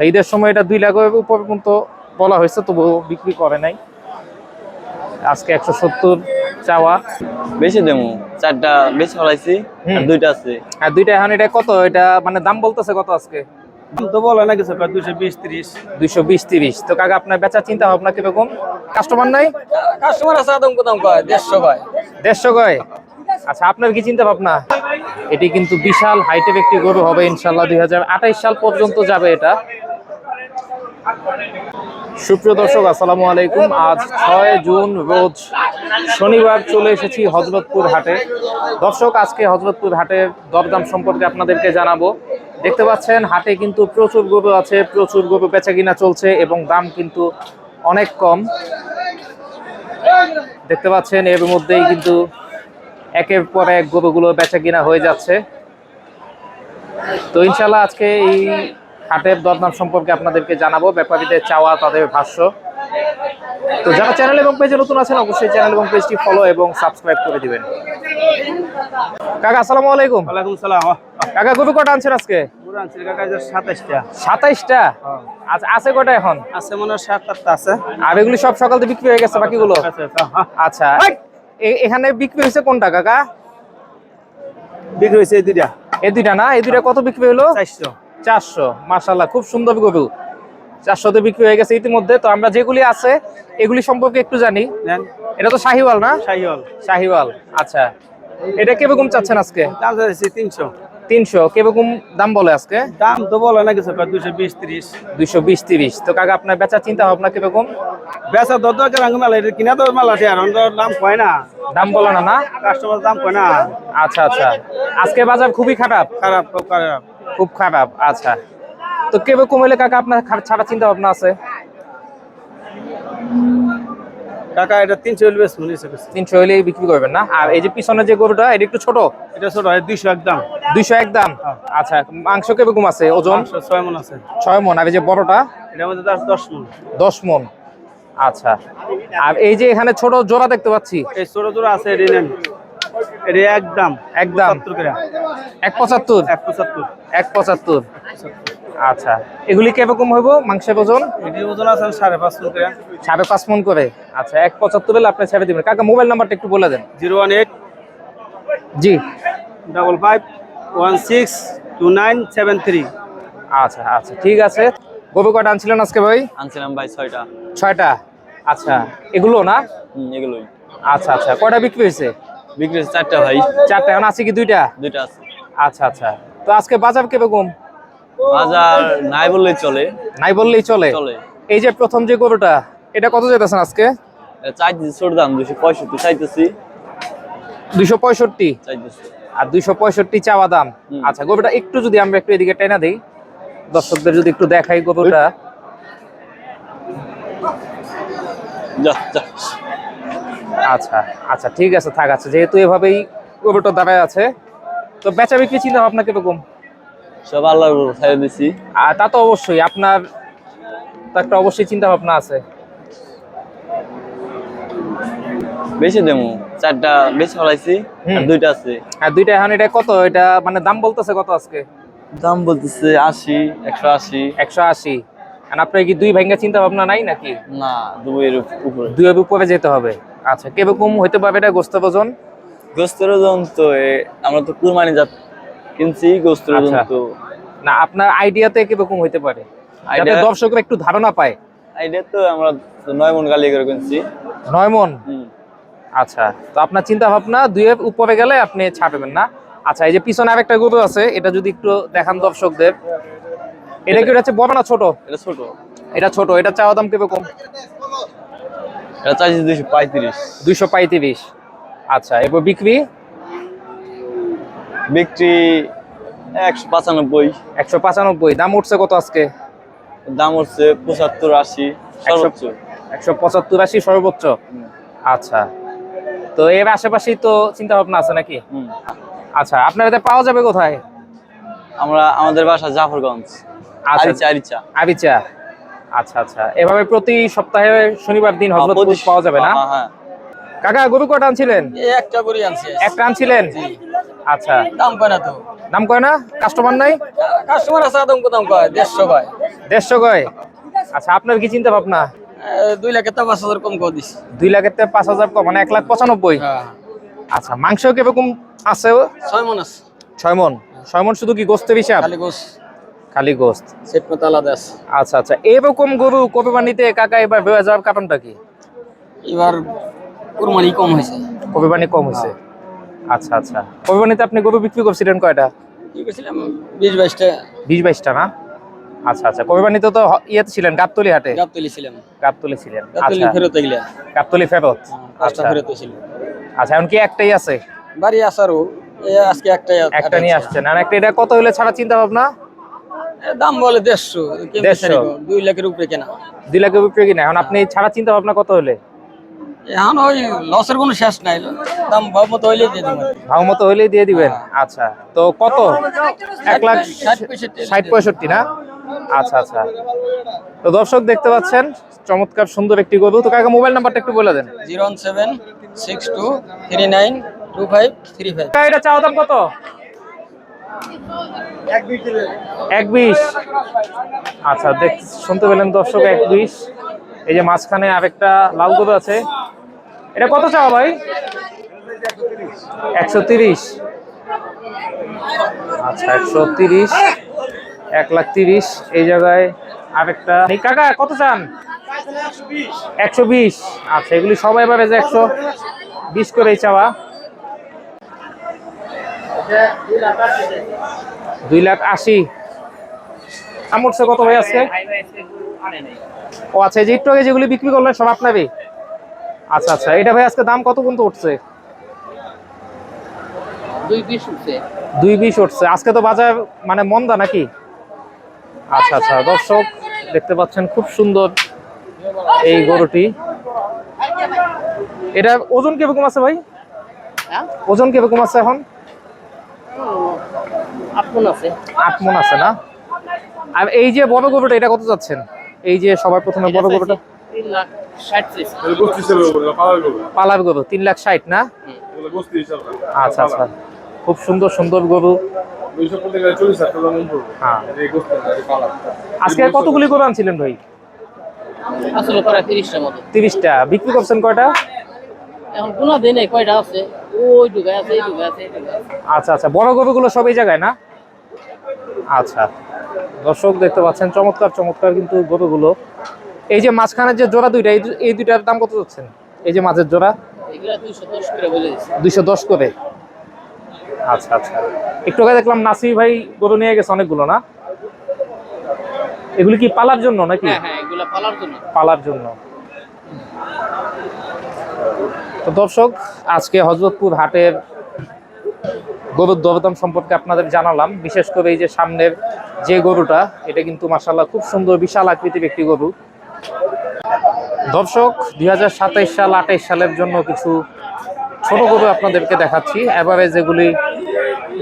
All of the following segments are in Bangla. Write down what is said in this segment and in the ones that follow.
ঈদের সময় এটা 2 লাখের উপর পর্যন্ত বলা হয়েছে, তবুও বিক্রি করে নাই। আজকে 170 চাওয়া। বেশি দেবো, 4টা বেশি ফলাইছি আর 2টা আছে। আর 2টা এখন এটা কত, এটা মানে দাম বলতেছে কত আজকে? তো বলে না কিছু 220-30। 220-30। তো কাকা আপনার বেচার চিন্তা ভাবনা কিরকম? কাস্টমার নাই? কাস্টমার আছে আদম কোদাম কয় 150 কয়। 150 কয়। আচ্ছা, আপনার কি চিন্তা ভাবনা? এটি কিন্তু বিশাল হাইটের একটি গরু হবে ইনশাল্লাহ, 2028 সাল পর্যন্ত যাবে এটা। সুপ্রিয় দর্শক, আসসালামু আলাইকুম। আজ 6 জুন রোজ শনিবার চলে এসেছি হযরতপুর হাটে। দর্শক, আজকে হযরতপুর হাটের দরদাম সম্পর্কে আপনাদেরকে জানাবো। দেখতে পাচ্ছেন হাটে কিন্তু প্রচুর গরু আছে, প্রচুর গরু বেচা কিনা চলছে এবং দাম কিন্তু অনেক কম। দেখতে পাচ্ছেন এর মধ্যেই কিন্তু একের পর এক গরুগুলো বেচা কিনা হয়ে যাচ্ছে। তো ইনশাল্লাহ আজকে এই হাটের দরদাম সম্পর্কে আপনাদেরকে জানাবো, ব্যাপারীদের চাওয়া, তাদের ভাষ্য। তো যারা চ্যানেল এবং পেজে নতুন আছেন অবশ্যই চ্যানেল এবং পেজটি ফলো এবং সাবস্ক্রাইব করে দিবেন। কাকা আসসালামু আলাইকুম। ওয়ালাইকুম সালাম। কাকা গরু কটা আনছেন আজকে? পুরো আনছিল কাকা 27টা। 27টা? আচ্ছা, আছে কটা এখন? আছে মনে হয় 7-8টা আছে। আর এগুলি সব সকাল থেকে বিক্রি হয়ে গেছে বাকিগুলো? আচ্ছা, এখানে বিক্রি হয়েছে কোনটা কাকা? বিক্রি হয়েছে এই দুইটা। এই দুইটা না? এই দুইটা কত বিক্রি হলো? 400। 400। মাশাআল্লাহ, খুব সুন্দর গরু। 400 বিক্রি হয়ে গেছে ইতিমধ্যে। তো আমরা যেগুলি আছে এগুলি সম্পর্কে একটু জানি। এটা তো শাহিওয়াল না? শাহিওয়াল। শাহিওয়াল। আচ্ছা, এটা কিরকম চাচ্ছেন আজকে? দাম চাইছি 300। 300। কিরকম দাম বলে আজকে? দাম তো বলে না কিছু 220-30। 220-30। তো কাকা আপনার বেচার চিন্তা ভাবনা কিরকম? বেচা দরকার আঙ্গুল মেলা, এটা কিনা তো মেলা আছে, আর দাম কয় না। দাম বলে না না? কাস্টমার দাম কয় না। আচ্ছা আচ্ছা, আজকে বাজার খুবই খারাপ। খারাপ, খুব খারাপ। খুব খারাপ। আচ্ছা, তো কিরকম হলে কাকা আপনার ছাড়া চিন্তা ভাবনা আছে? কাকা এটা 300 হইলে বেশ মনে হচ্ছে। 300 হলেই বিক্রি করবেন না? আর এই যে পিছনে যে গরুটা, এটা একটু ছোট। এটা ছোট, 200 একদম। 200 একদম। আচ্ছা, মাংস কিরকম আছে ওজন? 6 মণ আছে। 6 মণ। আর এই যে বড়টা? এটার মধ্যে 10 মণ। 10 মণ। আচ্ছা, আর এই যে এখানে ছোট জোড়া দেখতে পাচ্ছি, এই ছোট জোড়া আছে, এটা নেন। এটা একদম 75 করে। 175। 175। 175। আচ্ছা, এগুলি কিরকম হইব মাংসের ওজন? এটির ওজন আছে 5.5 মণ করে। 5.5 মণ করে। আচ্ছা, 175 হলে আপনি ছেড়ে দিবেন। কাকা মোবাইল নাম্বারটা একটু বলে দেন। 018 জি 55 162973। আচ্ছা আচ্ছা, ঠিক আছে। গরু কয়টা আনছিলেন আজকে ভাই? আনছিলাম ভাই 6টা। 6টা। আচ্ছা, এগুলো না? এগুলোই। আচ্ছা আচ্ছা, কয়টা বিক্রি হয়েছে? বিক্রি হয়েছে 4টা ভাই। 4টা। এখন আছে কি 2টা? 2টা আছে। আচ্ছা আচ্ছা, তো আজকে বাজার কিরকম? বাজার নাই বললেই চলে। নাই বললেই চলে। এই যে প্রথম যে গরুটা, এটা কত যেতেছেন আজকে? চাইতেছি ছোট দাম 265 চাইতেছি। 265 চাইতেছি। আর 265 চাওয়া দাম। আচ্ছা, গরুটা একটু যদি আমরা একটু এদিকে টেনা দিই, দর্শকদের যদি একটু দেখাই গরুটা। যা যা। আচ্ছা আচ্ছা, ঠিক আছে, থাক। আছে যেহেতু এভাবেই গরুটা দাঁড়ায় আছে, তো বেচা বিক্রি চিন্তা ভাবনা কিরকম? সব আল্লাহর উপর ছেড়ে দিছি। আর তা তো অবশ্যই, আপনার তো একটা অবশ্যই চিন্তা ভাবনা আছে। বেশি দেবো, 4টা বেশি ফলাইছি আর 2টা আছে। আর 2টা এখন এটা কত, এটা মানে দাম বলতেছে কত আজকে? দাম বলতেছে 80, 180। 180। আর আপনার কি 2 ভাঙ্গা চিন্তা ভাবনা নাই নাকি? না, 2-এর উপরে। 2 এর উপরে যেতে হবে। আচ্ছা, কিরকম হইতে পারবে এটা গোস্ত ওজন? গোস্তের ওজন তো আমরা তো কুরবানি জাত কিনছি, গোস্তের ওজন তো না, আপনার আইডিয়াতে কিরকম হইতে পারে, যাতে আইডিয়া দর্শকরা একটু ধারণা পায়। আইডিয়া তো আমরা 9 মণ গালি করে কিনছি। 9 মণ। আচ্ছা, তো আপনার চিন্তা ভাবনা 2 এর উপরে গেলে আপনি ছাড়বেন না? আচ্ছা, এই যে পিছনে আরেকটা গরু আছে, এটা যদি একটু দেখান দর্শকদের। এটা কি হচ্ছে বড় না ছোট? এটা ছোট। এটা ছোট। এটা চাওয়া দাম কিরকম? এটা চাইছি 235। 235। আচ্ছা, এরপর বিক্রি? বিক্রি 195। 195। দাম উঠছে কত আজকে? দাম হচ্ছে 75, 80 সর্বোচ্চ। 175, 80 সর্বোচ্চ। আচ্ছা, তো এর আশেপাশেই তো চিন্তা ভাবনা আছে নাকি? আচ্ছা, আপনার এটা পাওয়া যাবে কোথায়? আমাদের বাসা জাফরগঞ্জ। আরিচা। আরিচা। আচ্ছা আচ্ছা, এভাবে প্রতি সপ্তাহে শনিবার দিন হযরতপুর পাওয়া যাবে না? হ্যাঁ। কাকা গরু কয়টা আনছিলেন? একটা করে আনছি। একটা আনছিলেন? আচ্ছা, দাম কয় না তো। দাম কয় না? কাস্টমার নাই? কাস্টমার আছে আদম কত দাম কয় 150 কয়। 150 কয়। আচ্ছা, আপনার কি চিন্তা ভাবনা? 2 লাখ টা 5,000 কম করে দিছি। 2 লাখের থেকে 5,000 কম, মানে 1,95,000। হ্যাঁ, আচ্ছা, মাংস কিরকম আছে? 6 মণ আছে। 6 মণ। 6 মণ শুধু কি গোস্তের হিসাব? খালি গোস খালি গোস্ত। সেট মতো আলাদা আছে। আচ্ছা আচ্ছা, এরকম গরু কোরবানিতে কাকা এবার বেড়ে যাওয়ার কারণটা কি? এবার কুরবানি কম হয়েছে। কোরবানি কম হয়েছে। আচ্ছা আচ্ছা, কোরবানিতে আপনি গরু বিক্রি করছিলেন কয়টা? কি করছিলাম 20-22টা 20-22টা না? আচ্ছা আচ্ছা, কোরবানিতে তো ইয়েতে ছিলেন, গাবতলী হাটে। গাব তুলিছিলাম। গাবতলী ছিলেন। গাবতলি আচ্ছা, ফেরত এগুলা। গাবতলী ফেরত। 5টা আচ্ছা ফেরত ছিল। আচ্ছা, এখন কি একটাই আছে? বাড়ি আসারও আজকে একটাই একটা নিয়ে আসছেন, আর একটা এটা কত হলে ছাড়া চিন্তা ভাবনা? দাম বলে 150, 150 2 লাখের উপরে কেনা। 2 লাখের উপরে কিনা, এখন আপনি ছাড়া চিন্তা ভাবনা কত হলে? এখন ওই লসের কোনো শেষ নাই, দাম ভাব মতো হইলেই দিয়ে দেবো। ভাব মতো হইলেই দিয়ে দিবেন। আচ্ছা, তো কত? 1,60,65 না? আচ্ছা আচ্ছা, তো দর্শক দেখতে পাচ্ছেন চমৎকার সুন্দর একটি গরু। তো কাকা মোবাইল নাম্বারটা একটু বলে দেন। 01762392535। কাকা, এটা চাওয়া দাম কত? 1,20। আচ্ছা, শুনতে পেলেন দর্শক, 1,20। এই যে মাঝখানে আরেকটা লাল গরু আছে, এটা কত চাওয়া ভাই? 130। আচ্ছা, 130, 1,30,000। এই জায়গায় আরেকটা। কাকা কত চান? 120। আচ্ছা, এগুলি সবাই এবারে যে 120 করেই চাওয়া। 2,80,000। আমরছে কত ভাই আজকে? ও আচ্ছা, এই যে একটু আগে যেগুলি বিক্রি করলেন সব আপনারই? আচ্ছা আচ্ছা, এটা ভাই আজকে দাম কত পর্যন্ত উঠছে? 220 উঠছে। 2,20 উঠছে। আজকে তো বাজার মানে মন্দা নাকি? আচ্ছা আচ্ছা, দর্শক দেখতে পাচ্ছেন খুব সুন্দর এই গরুটি। এটা ওজন কিরকম আছে ভাই? ওজন কিরকম আছে এখন? 8 মণ আছে। 8 মণ আছে না? আর এই যে বড় গরুটা, এটা কত যাচ্ছেন? এই যে সবার প্রথমে বড় গরুটা 3,60,000। পালার গরু 3,60,000 না? আচ্ছা আচ্ছা, খুব সুন্দর সুন্দর গরু। হ্যাঁ, আজকে কতগুলি গরু আনছিলেন ভাই? আসলে প্রায় 30টার মতো। 30টা। বিক্রি করছেন কয়টা? এখন কোনো দিনে কয়টা আছে, ওই ডুগায় আছে, এই ডুগায় আছে, এই ডুগায় আছে। আচ্ছা আচ্ছা, বড় গরুগুলো সব এই জায়গায় না? আচ্ছা, দর্শক দেখতে পাচ্ছেন চমৎকার চমৎকার কিন্তু গরুগুলো। এই যে মাঝখানের যে জোড়া দুইটা, এই দুইটার দাম কত যাচ্ছেন? এই যে মাঝের জোড়া এগুলা 210 করে বলে দিছি। 210 করে। আচ্ছা আচ্ছা, একটু আগে দেখলাম নাসির ভাই গরু নিয়ে গেছে অনেকগুলো না? এগুলি কি পালার জন্য নাকি? হ্যাঁ হ্যাঁ, এগুলা পালার জন্য। পালার জন্য। তো দর্শক, আজকে হযরতপুর হাটের গরুর দরদাম সম্পর্কে আপনাদের জানালাম। বিশেষ করে এই যে সামনের যে গরুটা, এটা কিন্তু মাশাআল্লাহ খুব সুন্দর বিশাল আকৃতির একটি গরু। দর্শক, 2027 সাল 28 সালের জন্য কিছু ছোট গরু আপনাদেরকে দেখাচ্ছি। এবারে যেগুলি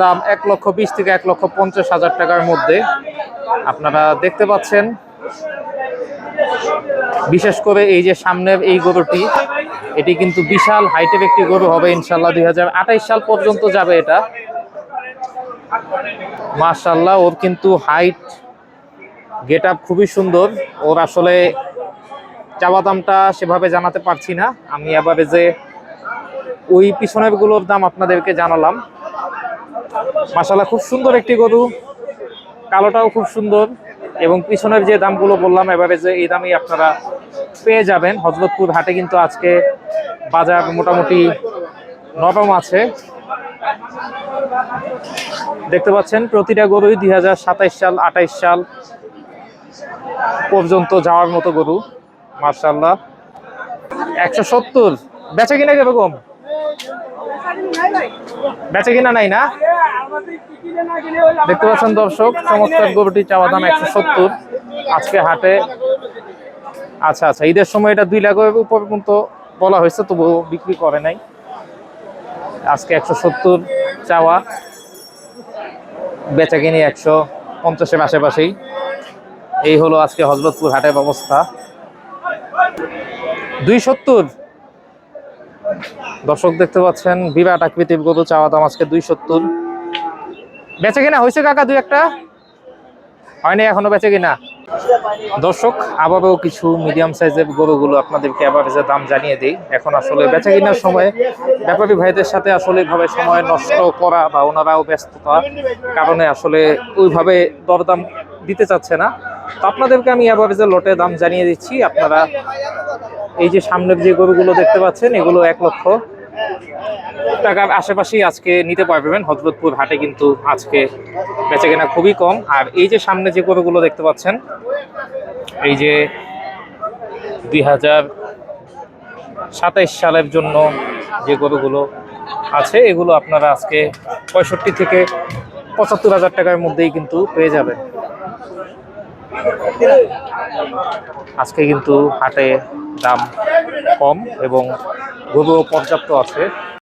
দাম 1,20,000 থেকে 1,50,000 টাকার মধ্যে আপনারা দেখতে পাচ্ছেন। বিশেষ করে এই যে সামনের এই গরুটি, এটি কিন্তু বিশাল হাইটের একটি গরু হবে ইনশাল্লাহ। 2028 সাল পর্যন্ত যাবে এটা। মাশাআল্লাহ, ওর কিন্তু হাইট, গেট আপ খুবই সুন্দর। ওর আসলে চাওয়া দামটা সেভাবে জানাতে পারছি না আমি। এবারে যে ওই পিছনের গুলোর দাম আপনাদেরকে জানালাম। মাশাআল্লাহ, খুব সুন্দর একটি গরু, কালোটাও খুব সুন্দর। এবং পিছনের যে দামগুলো বললাম, এবারে যে এই দামই আপনারা পেয়ে যাবেন। হযরতপুর হাটে কিন্তু আজকে বাজার মোটামুটি নরম আছে। দেখতে পাচ্ছেন প্রতিটা গরুই 2027 সাল 28 সাল পর্যন্ত যাওয়ার মতো গরু। মাশাআল্লাহ, 170। বেচা কিনা কিরকম? বেচা কিনা নাই না? দেখতে পাচ্ছেন দর্শক, চমৎকার গরুটি চাওয়া দাম 170 আজকে হাটে। আচ্ছা আচ্ছা, ঈদের সময় এটা 2 লাখের উপর পর্যন্ত বলা হয়েছে, তবুও বিক্রি করে নাই। আজকে 170 চাওয়া, বেচা কিনি 150-এর আশেপাশেই। এই হলো আজকে হযরতপুর হাটের অবস্থা। 270। দর্শক দেখতে পাচ্ছেন বিরাট আকৃতির গরু, চাওয়া দাম আজকে 270। বেচে কিনা হয়েছে কাকা দুই একটা? হয়নি এখনো বেচে কিনা? দর্শক আবারও কিছু মিডিয়াম সাইজের গরুগুলো আপনাদেরকে অ্যাভারেজের দাম জানিয়ে দিই। এখন আসলে বেচা কেনার সময় ব্যাপারী ভাইদের সাথে আসলে এইভাবে সময় নষ্ট করা বা ওনারাও ব্যস্ততা কারণে আসলে ওইভাবে দরদাম দিতে চাচ্ছে না। তো আপনাদেরকে আমি অ্যাভারেজের লটে দাম জানিয়ে দিচ্ছি। আপনারা এই যে সামনের যে গরুগুলো দেখতে পাচ্ছেন এগুলো 1 লক্ষ টাকার আশেপাশেই আজকে নিতে পারবেন। হযরতপুর হাটে কিন্তু আজকে বেচাকেনা খুবই কম। আর এই যে সামনে যে গরুগুলো দেখতে পাচ্ছেন, এই যে 2027 সালের জন্য যে গরুগুলো আছে এগুলো আপনারা আজকে 65 থেকে 75,000 টাকার মধ্যেই কিন্তু পেয়ে যাবেন। আজকে কিন্তু হাটে দাম কম এবং গরুও পর্যাপ্ত আছে।